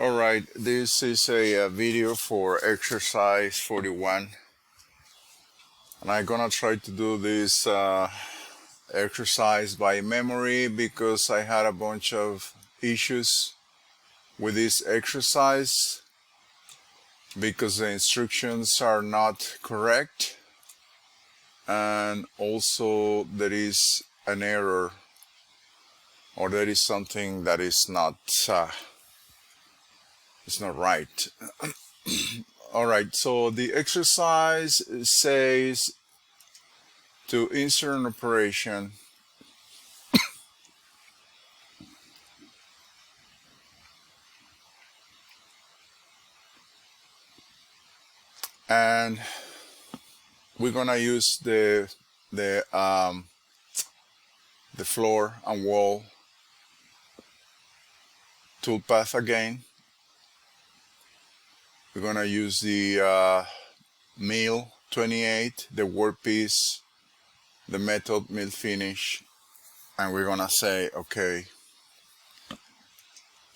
Alright, this is a video for exercise 41, and I'm gonna try to do this exercise by memory because I had a bunch of issues with this exercise because the instructions are not correct, and also there is an error, or there is something that is not it's not right. Alright, so the exercise says to insert an operation and we're gonna use the floor and wall toolpath again. We're gonna use the mill 28, the workpiece, the method mill finish, and we're gonna say okay.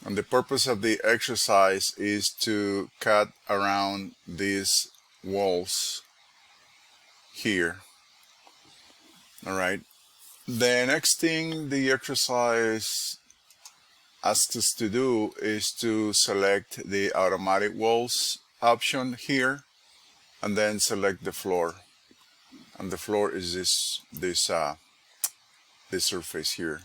And the purpose of the exercise is to cut around these walls here. Alright, the next thing the exercise asks us to do is to select the automatic walls option here and then select the floor, and the floor is this surface here.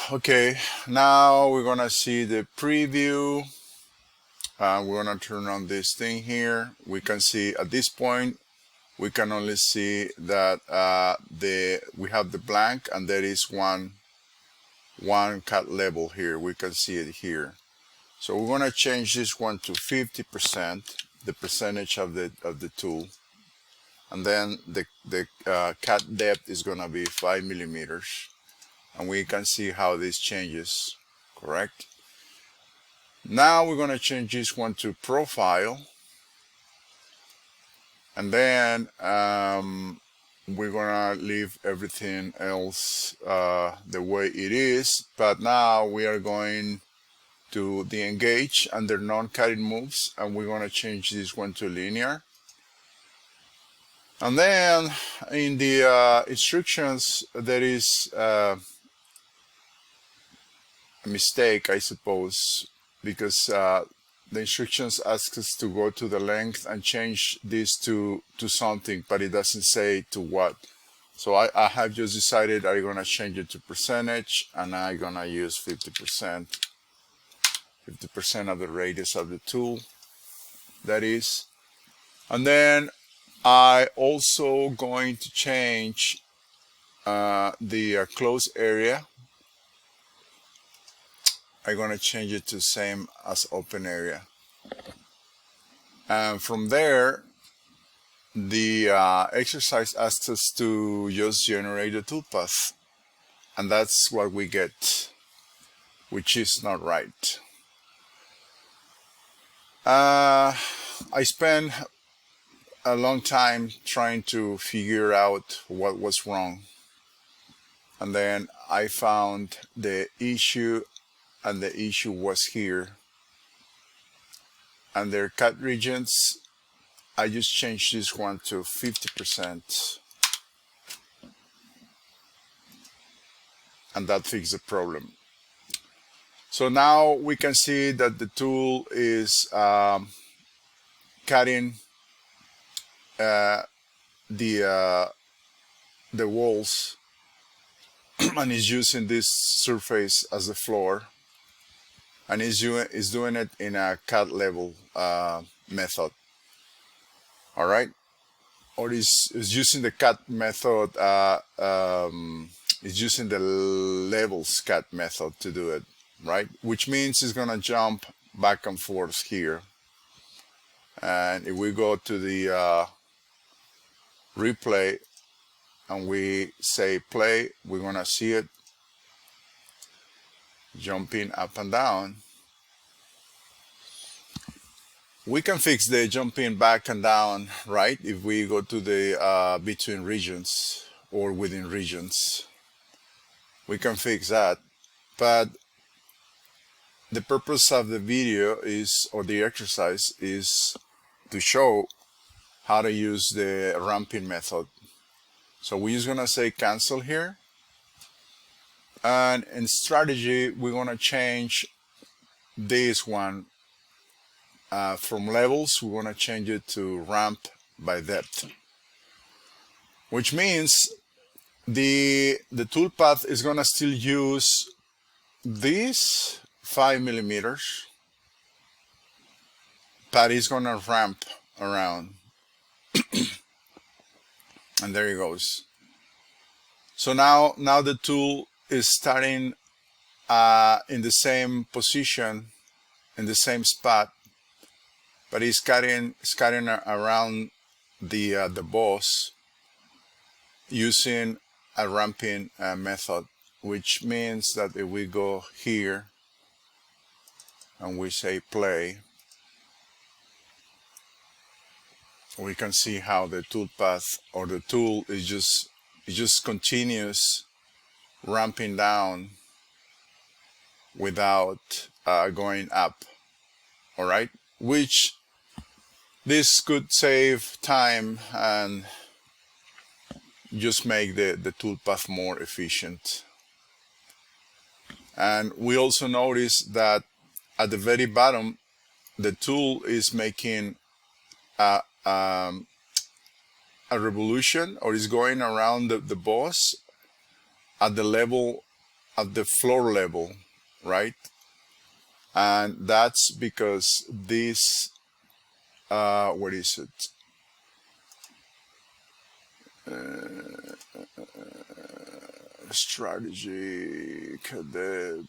Okay, now we're gonna see the preview. We're gonna turn on this thing here. We can see at this point we can only see that we have the blank, and there is one cut level here. We can see it here. So we're gonna change this one to 50%, the percentage of the tool, and then the cut depth is gonna be 5 millimeters, and we can see how this changes. Correct. Now we're gonna change this one to profile, and then we're gonna leave everything else the way it is, but now we are going to the engage under non-cutting moves, and we're gonna change this one to linear. And then in the instructions there is a mistake, I suppose, because the instructions ask us to go to the length and change this to something, but it doesn't say to what. So I have just decided I'm gonna change it to percentage, and I'm gonna use 50% of the radius of the tool, that is. And then I also going to change the closed area. I'm gonna change it to same as open area, and from there the exercise asks us to just generate a toolpath, and that's what we get, which is not right. I spent a long time trying to figure out what was wrong, and then I found the issue, and the issue was here. And their cut regions, I just changed this one to 50%, and that fixed the problem. So now we can see that the tool is cutting the walls and is using this surface as the floor, and is doing it in a cut level method. All right, or is using the cut method, is using the levels cut method to do it, right? Which means it's gonna jump back and forth here. And if we go to the replay and we say play, we're gonna see it jumping up and down. We can fix the jumping back and down, right, if we go to the between regions or within regions. We can fix that, but the purpose of the video is, or the exercise is, to show how to use the ramping method. So we're just gonna say cancel here, and in strategy we're gonna change this one from levels. We want to change it to ramp by depth, which means the toolpath is going to still use this 5 millimeters, but it's going to ramp around. And there it goes. So now the tool is starting in the same position, in the same spot, but it's cutting around the boss using a ramping method, which means that if we go here and we say play, we can see how the toolpath, or the tool, is just continues ramping down without going up. All right, which this could save time and just make the toolpath more efficient. And we also notice that at the very bottom, the tool is making a revolution, or is going around the boss at the level, at the floor level, right? And that's because this what is it? Strategy cadet.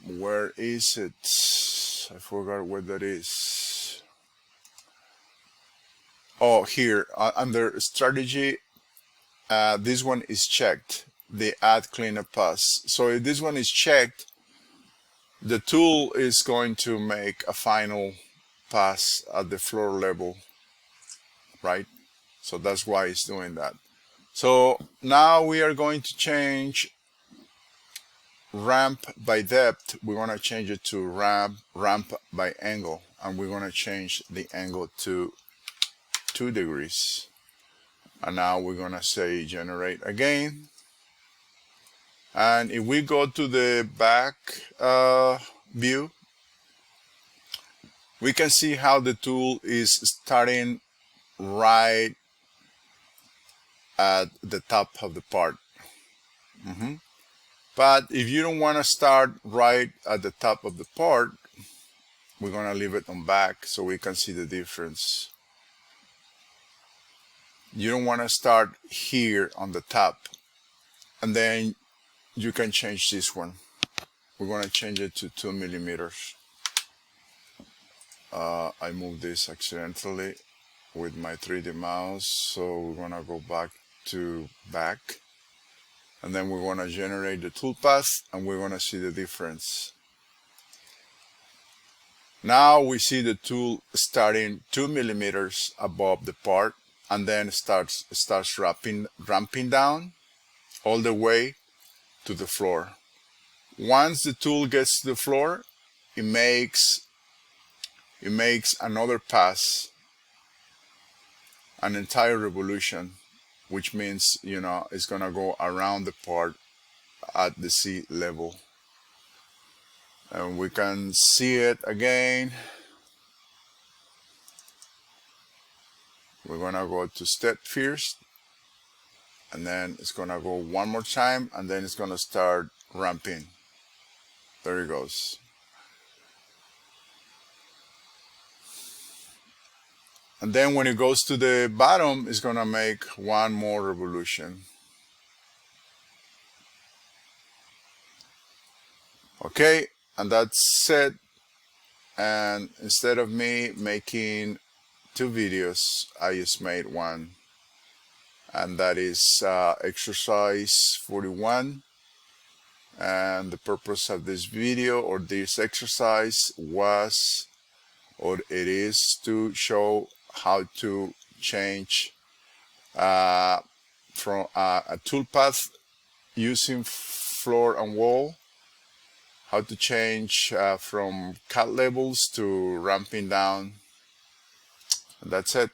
Where is it? I forgot what that is. Oh, here under strategy, this one is checked, the add cleanup pass. So if this one is checked, the tool is going to make a final pass at the floor level, right? So that's why it's doing that. So now we are going to change ramp by depth. We're going to change it to ramp by angle, and we're going to change the angle to 2 degrees. And now we're going to say generate again. And if we go to the back view, we can see how the tool is starting right at the top of the part. But if you don't want to start right at the top of the part, we're going to leave it on back so we can see the difference. You don't want to start here on the top, and then you can change this one. We're going to change it to 2 millimeters. I moved this accidentally with my 3D mouse, so we're going to go back to back, and then we're going to generate the toolpath, and we're going to see the difference. Now we see the tool starting 2 millimeters above the part, and then starts ramping down all the way to the floor. Once the tool gets to the floor, it makes another pass, an entire revolution, which means, you know, it's gonna go around the part at the sea level. And we can see it again. We're gonna go to step first, and then it's gonna go one more time, and then it's gonna start ramping. There it goes. And then when it goes to the bottom, it's gonna make one more revolution. Okay, and that's it. And instead of me making 2 videos, I just made one, and that is exercise 41. And the purpose of this video, or this exercise, was, or it is, to show how to change from a toolpath using floor and wall, how to change from cut levels to ramping down. And that's it.